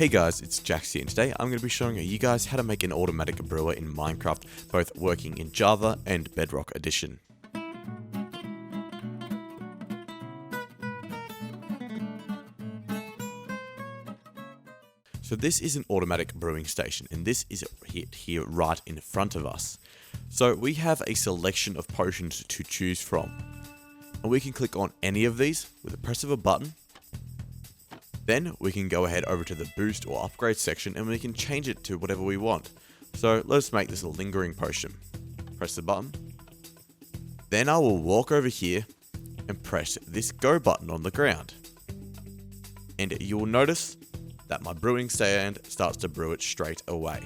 Hey guys, it's Jax here, and today I'm going to be showing you guys how to make an automatic brewer in Minecraft, both working in Java and Bedrock Edition. So this is an automatic brewing station, and this is it here right in front of us. So we have a selection of potions to choose from, and we can click on any of these with the press of a button. Then we can go ahead over to the boost or upgrade section and we can change it to whatever we want. So let's make this a lingering potion. Press the button. Then I will walk over here and press this go button on the ground. And you will notice that my brewing stand starts to brew it straight away.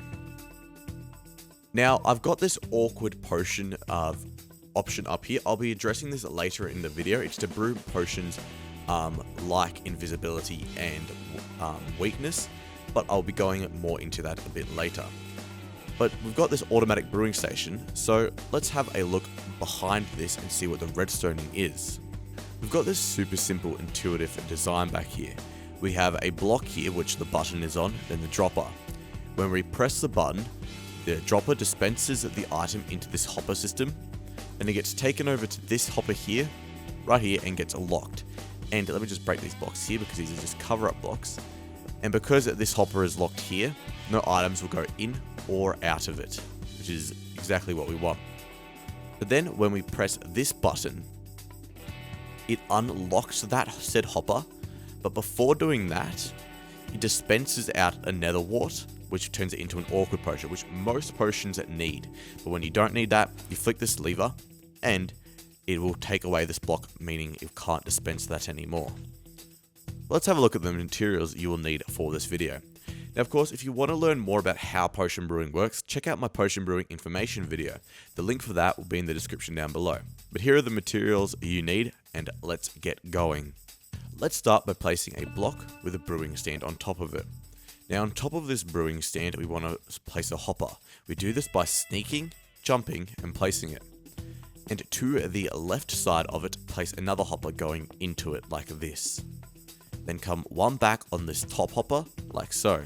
Now I've got this awkward potion option up here. I'll be addressing this later in the video. It's to brew potions like invisibility and weakness, but I'll be going more into that a bit later. But we've got this automatic brewing station, so let's have a look behind this and see what the redstoning is. We've got this super simple intuitive design back here. We have a block here which the button is on, then the dropper. When we press the button, the dropper dispenses the item into this hopper system, and it gets taken over to this hopper here, right here, and gets locked. And let me just break these blocks here because these are just cover-up blocks. And because this hopper is locked here, no items will go in or out of it, which is exactly what we want. But then when we press this button, it unlocks that said hopper. But before doing that, it dispenses out a nether wart, which turns it into an awkward potion, which most potions need. But when you don't need that, you flick this lever and it will take away this block, meaning it can't dispense that anymore. Let's have a look at the materials you will need for this video. Now, of course, if you want to learn more about how potion brewing works, check out my potion brewing information video. The link for that will be in the description down below. But here are the materials you need, and let's get going. Let's start by placing a block with a brewing stand on top of it. Now, on top of this brewing stand, we want to place a hopper. We do this by sneaking, jumping, and placing it. And to the left side of it, place another hopper going into it like this. Then come one back on this top hopper, like so.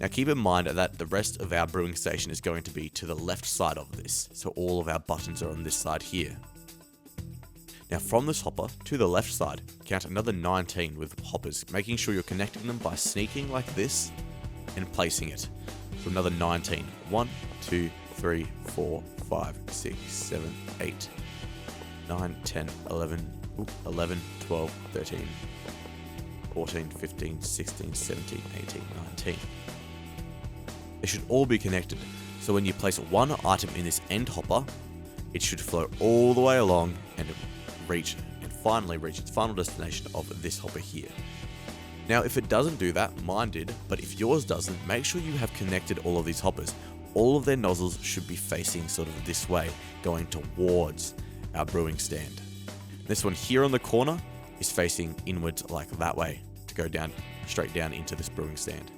Now keep in mind that the rest of our brewing station is going to be to the left side of this, so all of our buttons are on this side here. Now from this hopper to the left side, count another 19 with hoppers, making sure you're connecting them by sneaking like this and placing it. So another 19. 1, 2, 3, 4, 5, 6, 7, 8, 9, 10, 11, 12, 13, 14, 15, 16, 17, 18, 19. They should all be connected, so when you place one item in this end hopper, it should flow all the way along and finally reach its final destination of this hopper here. Now if it doesn't do that, mine did, but if yours doesn't, make sure you have connected all of these hoppers. All of their nozzles should be facing sort of this way, going towards our brewing stand. This one here on the corner is facing inwards like that way to go down, straight down into this brewing stand.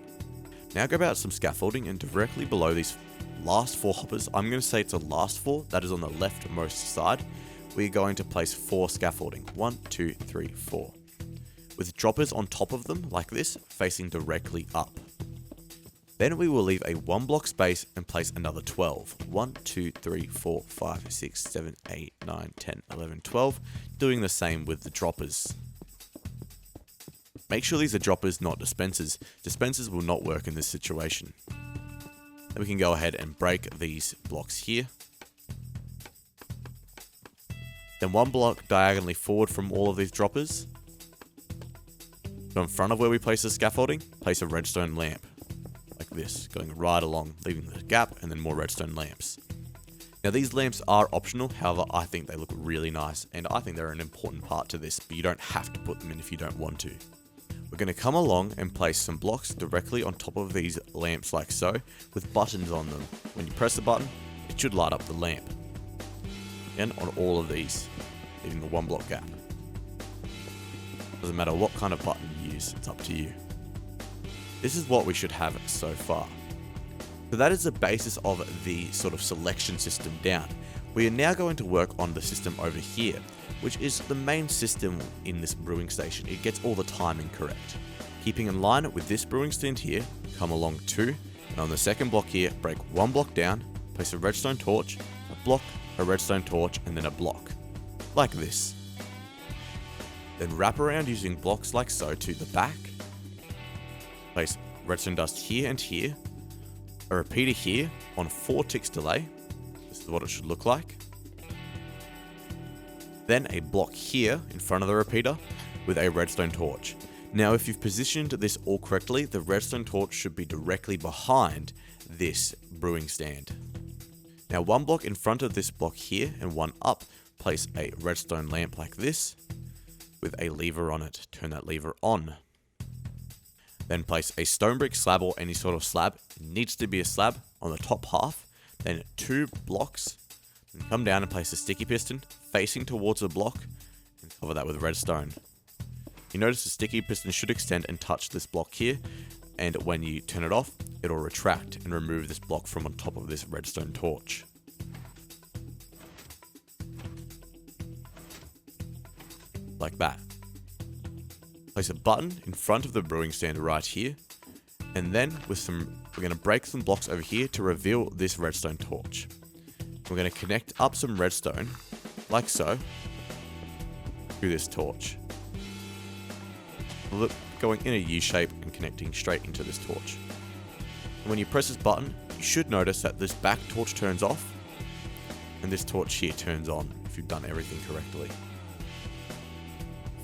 Now go about some scaffolding, and directly below these last 4 hoppers, I'm going to say it's a last 4, that is on the leftmost side, we're going to place 4 scaffolding. 1, 2, 3, 4. With droppers on top of them like this, facing directly up. Then we will leave a 1 block space and place another 12. 1, 2, 3, 4, 5, 6, 7, 8, 9, 10, 11, 12. Doing the same with the droppers. Make sure these are droppers, not dispensers. Dispensers will not work in this situation. Then we can go ahead and break these blocks here. Then 1 block diagonally forward from all of these droppers. So in front of where we place the scaffolding, place a redstone lamp. Like this, going right along, leaving the gap, and then more redstone lamps. Now these lamps are optional, however I think they look really nice, and I think they're an important part to this, but you don't have to put them in if you don't want to. We're going to come along and place some blocks directly on top of these lamps like so, with buttons on them. When you press the button, it should light up the lamp. And on all of these, leaving the 1 block gap. Doesn't matter what kind of button you use, it's up to you. This is what we should have so far. So that is the basis of the sort of selection system down. We are now going to work on the system over here, which is the main system in this brewing station. It gets all the timing correct. Keeping in line with this brewing stand here, come along 2, and on the second block here, break 1 block down, place a redstone torch, a block, a redstone torch, and then a block. Like this. Then wrap around using blocks like so to the back. Place redstone dust here and here. A repeater here on 4 ticks delay. This is what it should look like. Then a block here in front of the repeater with a redstone torch. Now if you've positioned this all correctly, the redstone torch should be directly behind this brewing stand. Now 1 block in front of this block here and 1 up, place a redstone lamp like this with a lever on it. Turn that lever on. Then place a stone brick slab or any sort of slab, it needs to be a slab, on the top half. Then 2 blocks, and come down and place a sticky piston facing towards the block and cover that with redstone. You notice the sticky piston should extend and touch this block here, and when you turn it off, it'll retract and remove this block from on top of this redstone torch. Like that. Place a button in front of the brewing stand right here, and then we're going to break some blocks over here to reveal this redstone torch. We're going to connect up some redstone, like so, to this torch. Going in a U shape and connecting straight into this torch. And when you press this button, you should notice that this back torch turns off, and this torch here turns on if you've done everything correctly.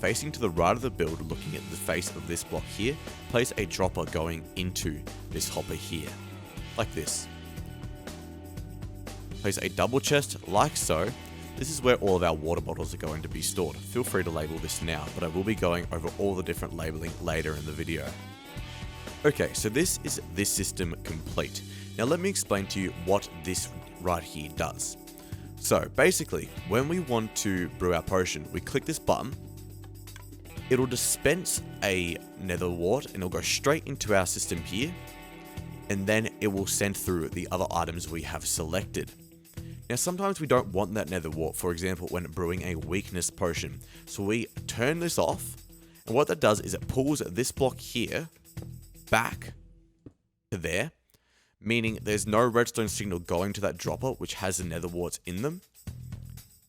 Facing to the right of the build, looking at the face of this block here, place a dropper going into this hopper here, like this. Place a double chest, like so. This is where all of our water bottles are going to be stored. Feel free to label this now, but I will be going over all the different labeling later in the video. Okay, so this is this system complete. Now let me explain to you what this right here does. So basically, when we want to brew our potion, we click this button. It'll dispense a nether wart and it'll go straight into our system here, and then it will send through the other items we have selected. Now sometimes we don't want that nether wart, for example when brewing a weakness potion. So we turn this off, and what that does is it pulls this block here back to there, meaning there's no redstone signal going to that dropper which has the nether warts in them.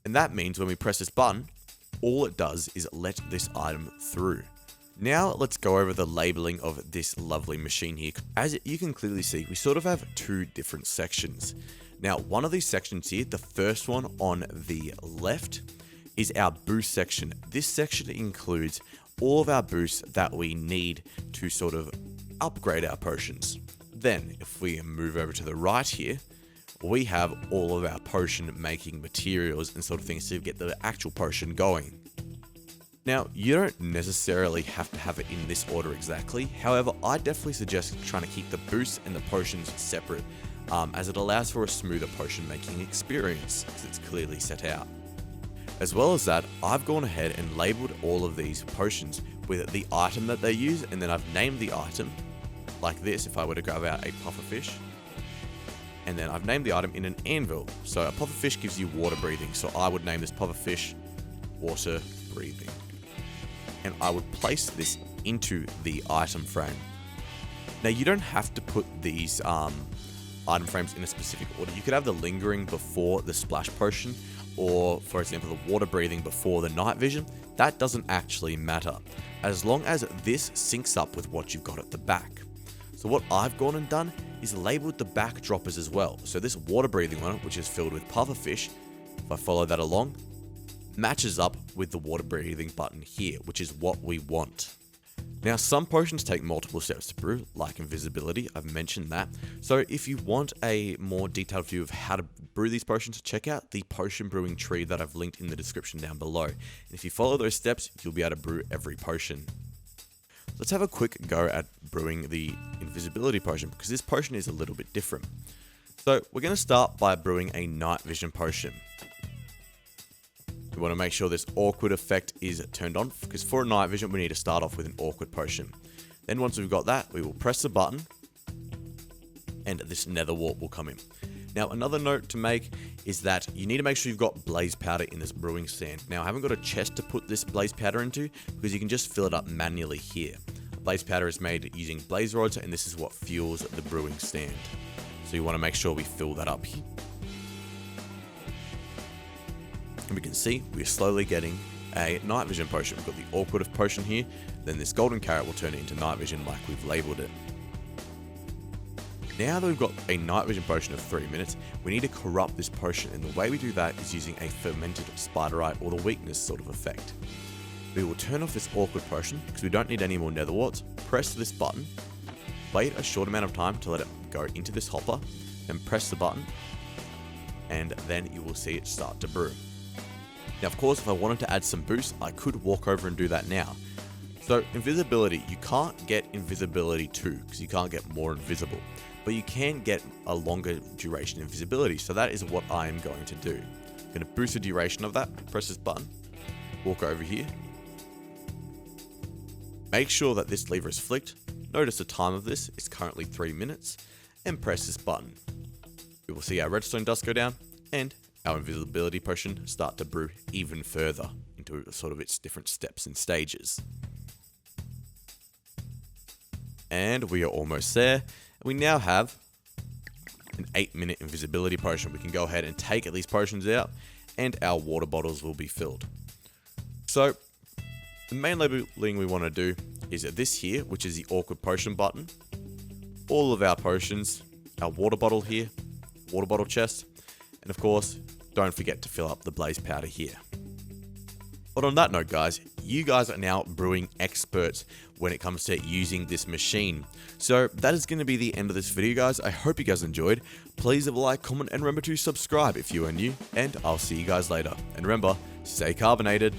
And that means when we press this button, all it does is let this item through. Now let's go over the labeling of this lovely machine here. As you can clearly see, we sort of have 2 different sections. Now, one of these sections here, the first one on the left, is our boost section. This section includes all of our boosts that we need to sort of upgrade our potions. Then, if we move over to the right here, we have all of our potion making materials and sort of things to get the actual potion going. Now, you don't necessarily have to have it in this order exactly. However, I definitely suggest trying to keep the boosts and the potions separate, as it allows for a smoother potion making experience, because it's clearly set out. As well as that, I've gone ahead and labeled all of these potions with the item that they use, and then I've named the item, like this, if I were to grab out a pufferfish. And then I've named the item in an anvil. So a pufferfish gives you water breathing, so I would name this pufferfish water breathing. And I would place this into the item frame. Now you don't have to put these item frames in a specific order. You could have the lingering before the splash potion, or for example the water breathing before the night vision. That doesn't actually matter, as long as this syncs up with what you've got at the back. So what I've gone and done is labeled the back droppers as well. So this water breathing one, which is filled with pufferfish, if I follow that along, matches up with the water breathing button here, which is what we want. Now, some potions take multiple steps to brew, like invisibility, I've mentioned that. So if you want a more detailed view of how to brew these potions, check out the potion brewing tree that I've linked in the description down below. And if you follow those steps, you'll be able to brew every potion. Let's have a quick go at brewing the invisibility potion, because this potion is a little bit different. So we're going to start by brewing a night vision potion. We want to make sure this awkward effect is turned on, because for a night vision we need to start off with an awkward potion. Then once we've got that, we will press the button and this nether wart will come in. Now another note to make is that you need to make sure you've got blaze powder in this brewing stand. Now I haven't got a chest to put this blaze powder into, because you can just fill it up manually here. Blaze powder is made using blaze rods, and this is what fuels the brewing stand. So you want to make sure we fill that up. And we can see we're slowly getting a night vision potion. We've got the awkward potion here, then this golden carrot will turn it into night vision like we've labeled it. Now that we've got a night vision potion of 3 minutes, we need to corrupt this potion, and the way we do that is using a fermented spiderite or the weakness sort of effect. We will turn off this awkward potion because we don't need any more nether warts. Press this button, wait a short amount of time to let it go into this hopper, then press the button, and then you will see it start to brew. Now, of course, if I wanted to add some boost, I could walk over and do that now. So invisibility, you can't get invisibility 2 because you can't get more invisible, but you can get a longer duration invisibility. So that is what I am going to do. I'm going to boost the duration of that, press this button, walk over here. Make sure that this lever is flicked. Notice the time of this is currently 3 minutes, and press this button. We will see our redstone dust go down and our invisibility potion start to brew even further into sort of its different steps and stages. And we are almost there. We now have an 8-minute invisibility potion. We can go ahead and take these potions out, and our water bottles will be filled. So the main labeling we want to do is this here, which is the awkward potion button. All of our potions, our water bottle here, water bottle chest, and of course, don't forget to fill up the blaze powder here. But on that note, guys, you guys are now brewing experts when it comes to using this machine. So that is going to be the end of this video, guys. I hope you guys enjoyed. Please leave a like, comment, and remember to subscribe if you are new, and I'll see you guys later. And remember, stay carbonated.